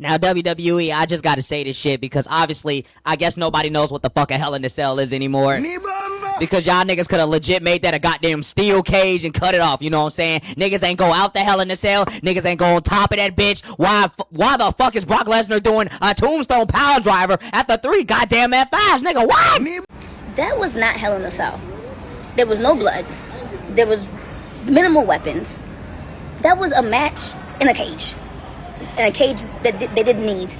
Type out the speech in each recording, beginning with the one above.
Now, WWE, I just gotta say this shit because obviously, I guess nobody knows what the fuck a Hell in a Cell is anymore. Because y'all niggas could have legit made that a goddamn steel cage and cut it off, you know what I'm saying? Niggas ain't go out the Hell in a Cell. Niggas ain't go on top of that bitch. Why the fuck is Brock Lesnar doing a tombstone piledriver after 3 goddamn F5s, nigga? What? That was not Hell in a Cell. There was no blood. There was minimal weapons. That was a match in a cage. In a cage that they didn't need.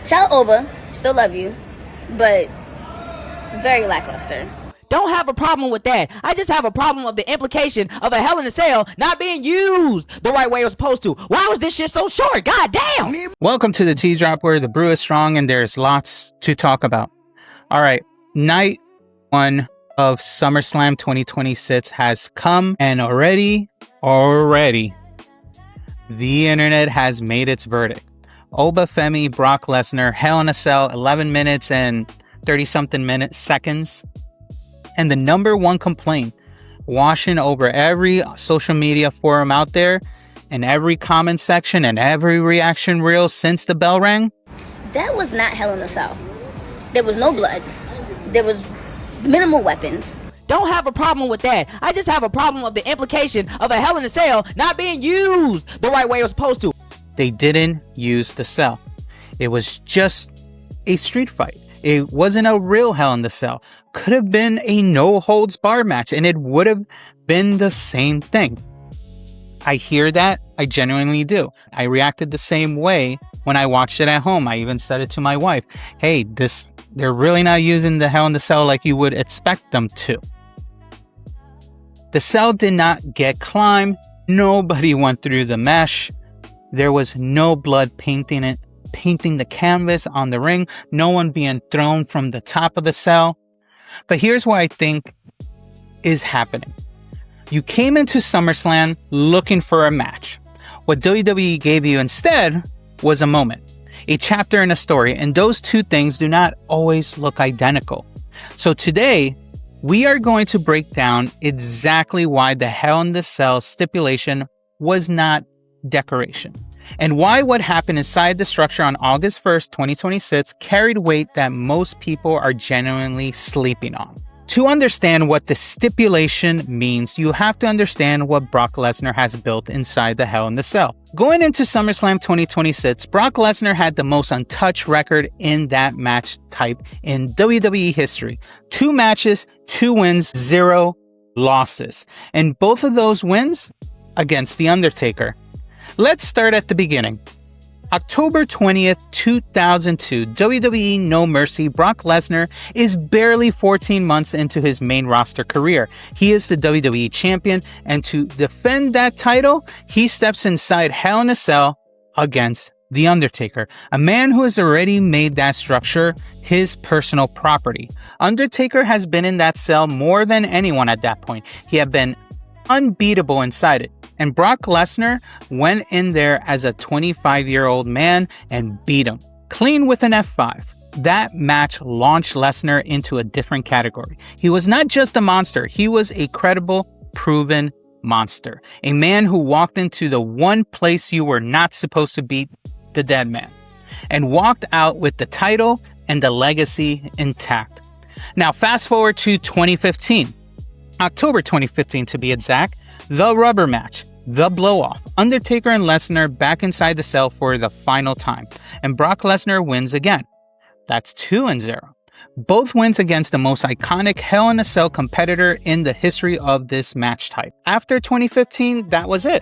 Shout out Oba, still love you, but very lackluster. Don't have a problem with that. I just have a problem with the implication of a Hell in a Cell not being used the right way it was supposed to. Why was this shit so short? God damn! Welcome to the Tea Drop, where the brew is strong and there's lots to talk about. All right, night 1 of SummerSlam 2026 has come, and already, the internet has made its verdict. Oba Femi, Brock Lesnar, Hell in a Cell, 11 minutes and 30-something seconds. And the number one complaint washing over every social media forum out there and every comment section and every reaction reel since the bell rang? That was not Hell in a Cell. There was no blood. There was minimal weapons. Don't have a problem with that. I just have a problem with the implication of a Hell in a Cell not being used the right way it was supposed to. They didn't use the cell. It was just a street fight. It wasn't a real Hell in the Cell. Could have been a no-holds-barred match, and it would have been the same thing. I hear that. I genuinely do. I reacted the same way when I watched it at home. I even said it to my wife. Hey, they're really not using the Hell in the Cell like you would expect them to. The cell did not get climbed. Nobody went through the mesh. There was no blood painting the canvas on the ring. No one being thrown from the top of the cell. But here's what I think is happening. You came into SummerSlam looking for a match. What WWE gave you instead was a moment, a chapter in a story, and those two things do not always look identical. So today, we are going to break down exactly why the Hell in the Cell stipulation was not decoration, and why what happened inside the structure on August 1st, 2026 carried weight that most people are genuinely sleeping on. To understand what the stipulation means, you have to understand what Brock Lesnar has built inside the Hell in the Cell. Going into SummerSlam 2026, Brock Lesnar had the most untouched record in that match type in WWE history. 2 matches, 2 wins, 0 losses. And both of those wins against The Undertaker. Let's start at the beginning. October 20th, 2002, WWE No Mercy, Brock Lesnar is barely 14 months into his main roster career. He is the WWE champion, and to defend that title, he steps inside Hell in a Cell against The Undertaker, a man who has already made that structure his personal property. Undertaker has been in that cell more than anyone at that point. He had been unbeatable inside it. And Brock Lesnar went in there as a 25-year-old man and beat him clean with an F5. That match launched Lesnar into a different category. He was not just a monster, he was a credible, proven monster. A man who walked into the one place you were not supposed to beat, the dead man, and walked out with the title and the legacy intact. Now fast forward to 2015. October 2015 to be exact, the rubber match, the blow-off. Undertaker and Lesnar back inside the cell for the final time, and Brock Lesnar wins again. That's 2-0. Both wins against the most iconic Hell in a Cell competitor in the history of this match type. After 2015, that was it.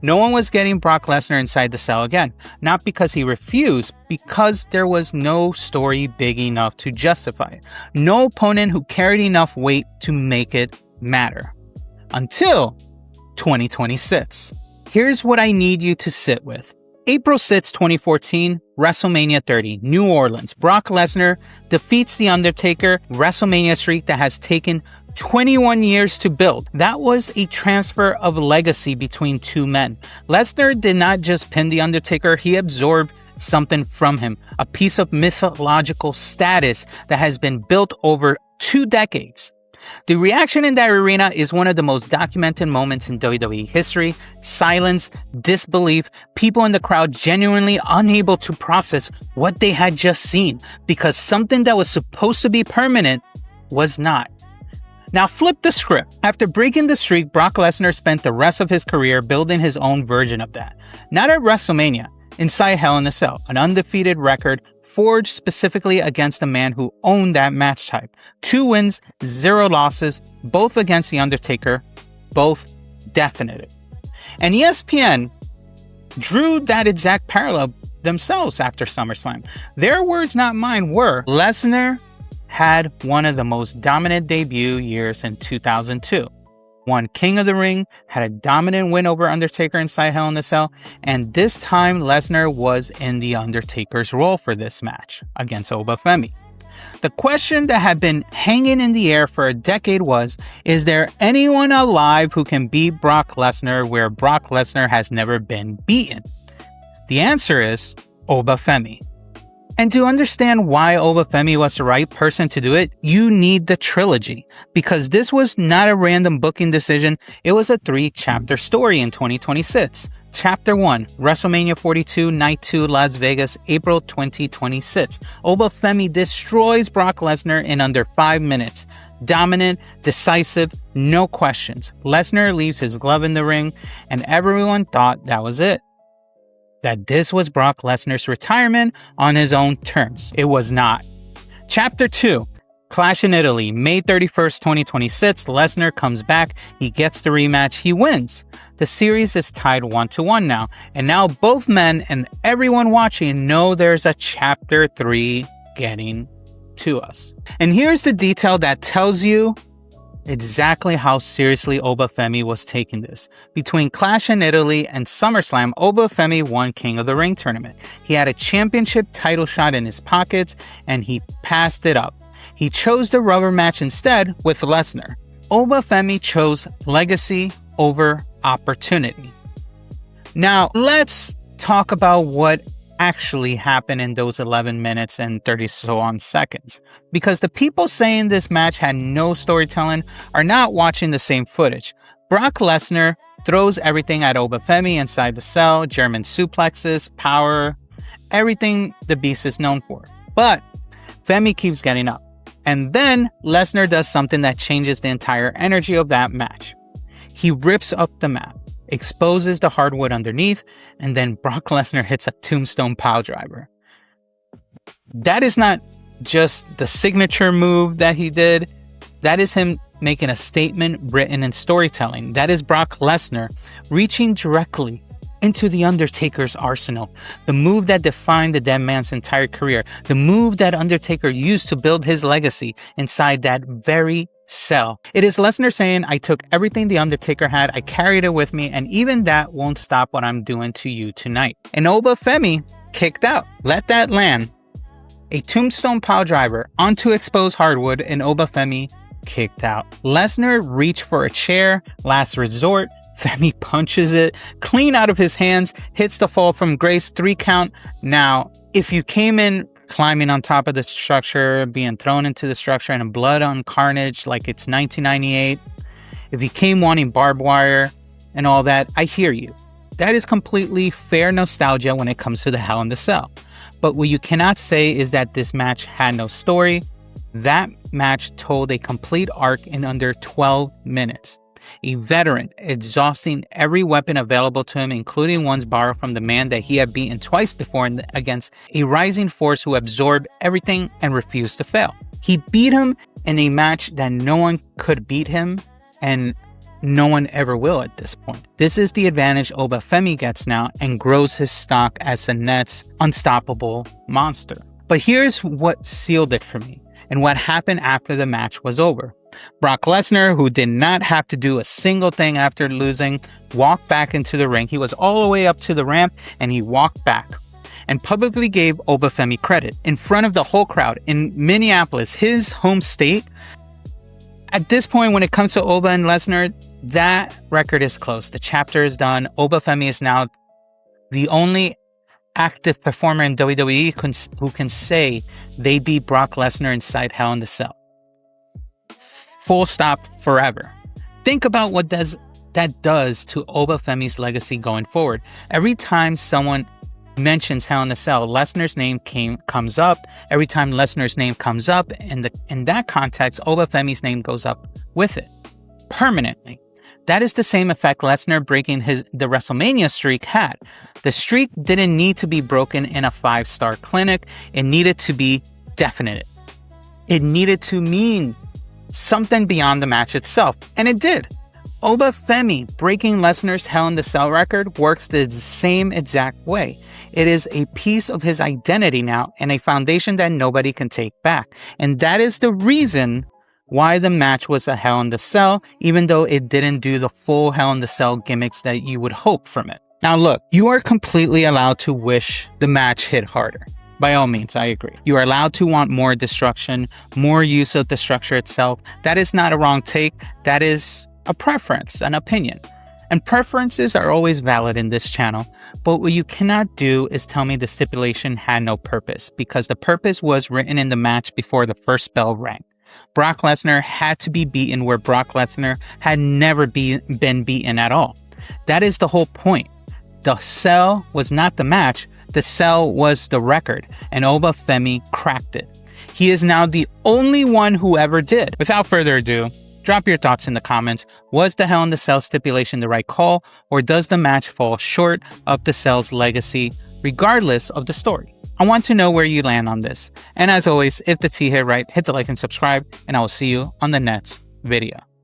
No one was getting Brock Lesnar inside the cell again. Not because he refused, because there was no story big enough to justify it. No opponent who carried enough weight to make it matter. Until 2026. Here's what I need you to sit with. April 6, 2014, WrestleMania 30, New Orleans. Brock Lesnar defeats The Undertaker, WrestleMania streak that has taken 21 years to build. That was a transfer of legacy between two men. Lesnar did not just pin The Undertaker, he absorbed something from him, a piece of mythological status that has been built over 2 decades. The reaction in that arena is one of the most documented moments in WWE history. Silence, disbelief, people in the crowd genuinely unable to process what they had just seen because something that was supposed to be permanent was not. Now flip the script. After breaking the streak, Brock Lesnar spent the rest of his career building his own version of that. Not at WrestleMania, inside Hell in a Cell, an undefeated record forged specifically against the man who owned that match type. 2 wins, 0 losses, both against The Undertaker, both definitive. And ESPN drew that exact parallel themselves after SummerSlam. Their words, not mine, were Lesnar had one of the most dominant debut years in 2002. Won King of the Ring, had a dominant win over Undertaker inside Hell in a Cell, and this time Lesnar was in the Undertaker's role for this match against Oba Femi. The question that had been hanging in the air for a decade was, is there anyone alive who can beat Brock Lesnar where Brock Lesnar has never been beaten? The answer is Oba Femi. And to understand why Oba Femi was the right person to do it, you need the trilogy. Because this was not a random booking decision, it was a 3-chapter story in 2026. Chapter 1, WrestleMania 42, Night 2, Las Vegas, April 2026. Oba Femi destroys Brock Lesnar in under 5 minutes. Dominant, decisive, no questions. Lesnar leaves his glove in the ring, and everyone thought that was it. That this was Brock Lesnar's retirement on his own terms. It was not. Chapter 2, Clash in Italy, May 31st, 2026. Lesnar comes back, he gets the rematch, he wins. The series is tied 1-1 now, and now both men and everyone watching know there's a Chapter 3 getting to us. And here's the detail that tells you exactly how seriously Oba Femi was taking this. Between Clash in Italy and SummerSlam, Oba Femi won King of the Ring tournament. He had a championship title shot in his pockets and he passed it up. He chose the rubber match instead with Lesnar. Oba Femi chose legacy over opportunity. Now, let's talk about what actually happened in those 11 minutes and 30 so on seconds. Because the people saying this match had no storytelling are not watching the same footage. Brock Lesnar throws everything at Oba Femi inside the cell, German suplexes, power, everything the beast is known for. But Femi keeps getting up. And then Lesnar does something that changes the entire energy of that match. He rips up the mat, exposes the hardwood underneath, and then Brock Lesnar hits a tombstone piledriver. That is not just the signature move that he did. That is him making a statement written in storytelling. That is Brock Lesnar reaching directly into the Undertaker's arsenal. The move that defined the dead man's entire career. The move that Undertaker used to build his legacy inside that very cell. It is Lesnar saying, I took everything the Undertaker had, I carried it with me, and even that won't stop what I'm doing to you tonight. And Oba Femi kicked out. Let that land. A tombstone piledriver onto exposed hardwood, and Oba Femi kicked out. Lesnar reached for a chair, last resort. Femi punches it clean out of his hands, hits the fall from grace, 3 count. Now, if you came in climbing on top of the structure, being thrown into the structure, and blood on carnage like it's 1998, if you came wanting barbed wire and all that, I hear you. That is completely fair nostalgia when it comes to the Hell in the Cell. But what you cannot say is that this match had no story. That match told a complete arc in under 12 minutes. A veteran exhausting every weapon available to him, including ones borrowed from the man that he had beaten twice before against a rising force who absorbed everything and refused to fail. He beat him in a match that no one could beat him, and no one ever will at this point. This is the advantage Oba Femi gets now and grows his stock as the next unstoppable monster. But here's what sealed it for me and what happened after the match was over. Brock Lesnar, who did not have to do a single thing after losing, walked back into the ring. He was all the way up to the ramp and he walked back and publicly gave Oba Femi credit in front of the whole crowd in Minneapolis, his home state. At this point, when it comes to Oba and Lesnar, that record is closed. The chapter is done. Oba Femi is now the only active performer in WWE who can say they beat Brock Lesnar inside Hell in the Cell. Full stop forever. Think about what that does to Oba Femi's legacy going forward. Every time someone mentions Hell in a Cell, Lesnar's name comes up. Every time Lesnar's name comes up, in that context, Oba Femi's name goes up with it permanently. That is the same effect Lesnar breaking the WrestleMania streak had. The streak didn't need to be broken in a 5-star clinic. It needed to be definite. It needed to mean something beyond the match itself, and it did. Oba Femi breaking Lesnar's Hell in the Cell record works the same exact way. It is a piece of his identity now and a foundation that nobody can take back. And that is the reason why the match was a Hell in the Cell, even though it didn't do the full Hell in the Cell gimmicks that you would hope from it. Now look, you are completely allowed to wish the match hit harder. By all means, I agree. You are allowed to want more destruction, more use of the structure itself. That is not a wrong take. That is a preference, an opinion. And preferences are always valid in this channel. But what you cannot do is tell me the stipulation had no purpose, because the purpose was written in the match before the first bell rang. Brock Lesnar had to be beaten where Brock Lesnar had never been beaten at all. That is the whole point. The cell was not the match, the cell was the record, and Oba Femi cracked it. He is now the only one who ever did. Without further ado, drop your thoughts in the comments. Was the Hell in the Cell stipulation the right call, or does the match fall short of the Cell's legacy, regardless of the story? I want to know where you land on this. And as always, if the tea hit right, hit the like and subscribe, and I will see you on the next video.